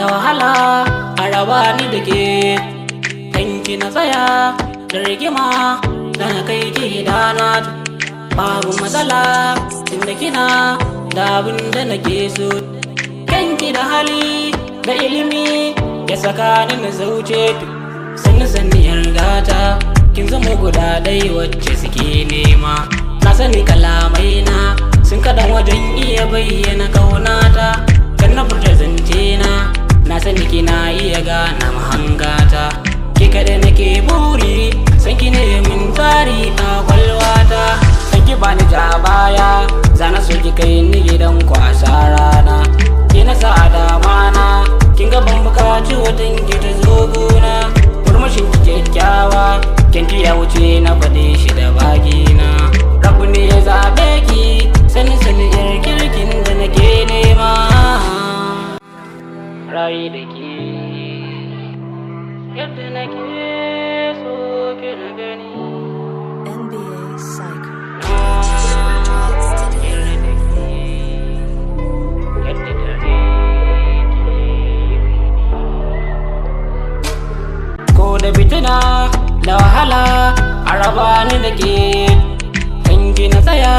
da wahala a raba ni da ke kanki na tsaya da rigima da na kai ki gidana babu matsala tunda kina da abin da nake so kanki da hali da ilimi ya saka ni na zauce sanni gata kin zama guda dai wacce suke nema na sani kalamai na sun kadan wajen iya bayyana kaunata kan na furta zance na sani kina iya gana mahangata ke kada nake buri san ki ne min tari a kwalwata san ki bani ja baya zana so ki kai ni gidan ku a rana ki na sa damana kin ga ban bukaci watan ki ta zo gona murmushin ki kyakkyawa kin ki ya wuce na faɗe shi da bagina rabu ne ya zabe ki sani yar kirkin da nake nema rayi da ke yadda nake so ki na gani NBA Psycho. Ko da fitina da wahala a raba ni da ke kanki na tsaya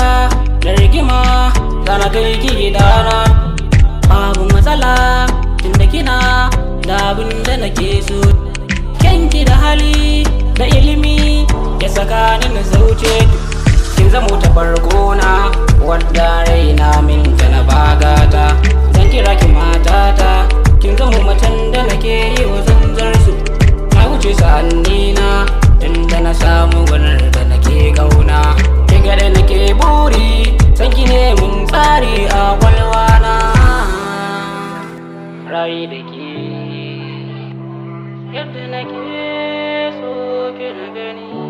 da rigima zana kai ki gidana babu matsala tunda kina da abin da nake so kanki da hali da ilimi ya saka ni na zauce kin zamo ta farkona wadda raina min ta na bagata zan kira ki matata kin zamo macen da nake yi wa zanzar su na wuce sa'annina tunda na samu gwanar da nake kauna kin ga da nake buri san ki ne mun tsari a kwalwana rayi da ke yadda nake so ki na gani